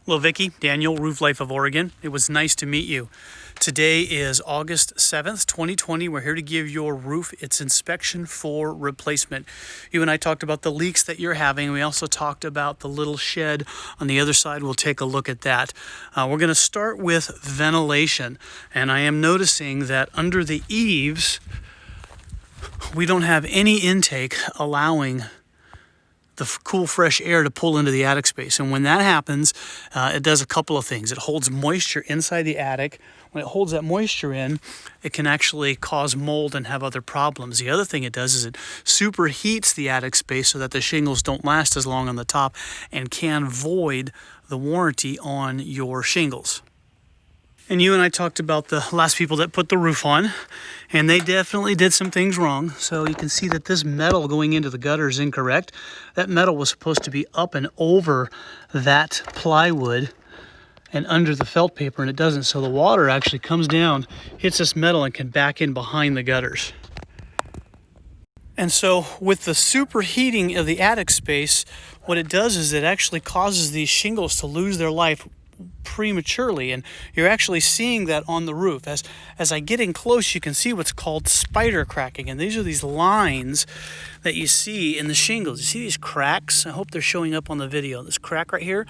Hello, Vicki. Daniel, Roof Life of Oregon. It was nice to meet you. Today is August 7th, 2020. We're here to give your roof its inspection for replacement. You and I talked about the leaks that you're having. We also talked about the little shed on the other side. We'll take a look at that. We're going to start with ventilation. And I am noticing that under the eaves, we don't have any intake allowing the cool, fresh air to pull into the attic space. And when that happens, it does a couple of things. It holds moisture inside the attic. When it holds that moisture in, it can actually cause mold and have other problems. The other thing it does is it superheats the attic space so that the shingles don't last as long on the top and can void the warranty on your shingles. And you and I talked about the last people that put the roof on, and they definitely did some things wrong. So you can see that this metal going into the gutter is incorrect. That metal was supposed to be up and over that plywood and under the felt paper, and it doesn't. So the water actually comes down, hits this metal, and can back in behind the gutters. And so with the superheating of the attic space, what it does is it actually causes these shingles to lose their life prematurely, and you're actually seeing that on the roof. As I get in close, you can see what's called spider cracking, and these are these lines that you see in the shingles. You see these cracks? I hope they're showing up on the video. This crack right here,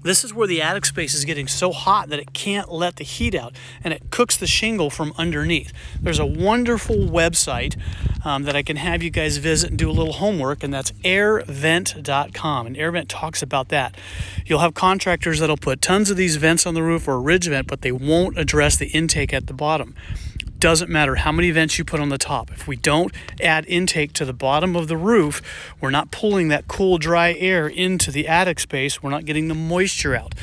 this is where the attic space is getting so hot that it can't let the heat out, and it cooks the shingle from underneath. There's a wonderful website that I can have you guys visit and do a little homework, and that's airvent.com, and AirVent talks about that. You'll have contractors that'll put tons of these vents on the roof or a ridge vent, but they won't address the intake at the bottom. Doesn't matter how many vents you put on the top. If we don't add intake to the bottom of the roof, we're not pulling that cool, dry air into the attic space. We're not getting the moisture out.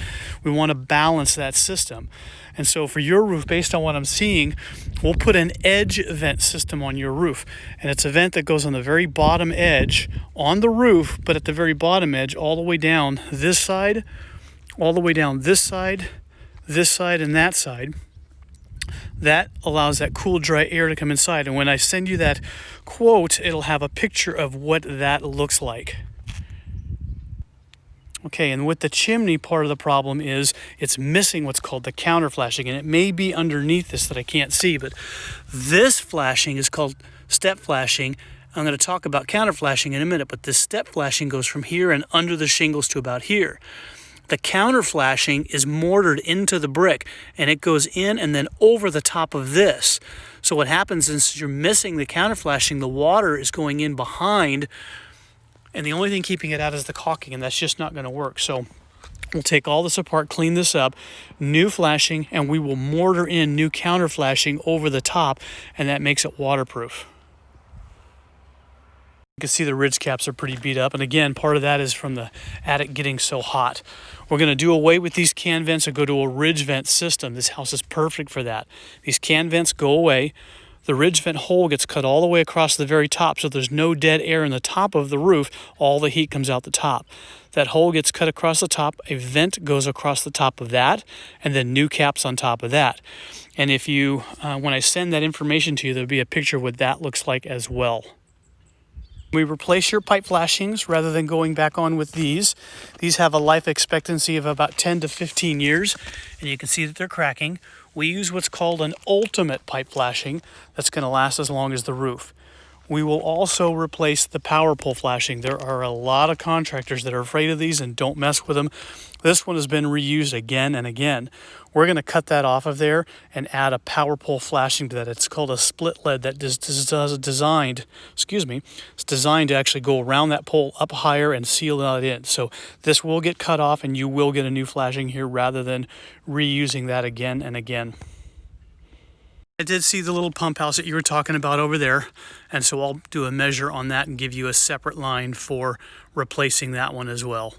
We want to balance that system. And so for your roof, based on what I'm seeing, we'll put an edge vent system on your roof. And it's a vent that goes on the very bottom edge on the roof, but at the very bottom edge, all the way down this side, all the way down this side, and that side. That allows that cool, dry air to come inside. And when I send you that quote, it'll have a picture of what that looks like. Okay, and with the chimney, part of the problem is it's missing what's called the counter flashing, and it may be underneath this that I can't see, but this flashing is called step flashing. I'm going to talk about counter flashing in a minute, but this step flashing goes from here and under the shingles to about here. The counter flashing is mortared into the brick, and it goes in and then over the top of this. So what happens is you're missing the counter flashing, the water is going in behind, and the only thing keeping it out is the caulking, and that's just not going to work. So we'll take all this apart, clean this up, new flashing, and we will mortar in new counter flashing over the top, and that makes it waterproof. You can see the ridge caps are pretty beat up, and again, part of that is from the attic getting so hot. We're going to do away with these can vents and go to a ridge vent system. This house is perfect for that. These can vents go away. The ridge vent hole gets cut all the way across the very top, so there's no dead air in the top of the roof. All the heat comes out the top. That hole gets cut across the top, a vent goes across the top of that, and then new caps on top of that. And if you, when I send that information to you, there'll be a picture of what that looks like as well. We replace your pipe flashings rather than going back on with these. These have a life expectancy of about 10 to 15 years, and you can see that they're cracking. We use what's called an ultimate pipe flashing that's going to last as long as the roof. We will also replace the power pole flashing. There are a lot of contractors that are afraid of these and don't mess with them. This one has been reused again and again. We're going to cut that off of there and add a power pole flashing to that. It's called a split lead that is designed to actually go around that pole up higher and seal that in. So this will get cut off and you will get a new flashing here rather than reusing that again and again. I did see the little pump house that you were talking about over there, and so I'll do a measure on that and give you a separate line for replacing that one as well.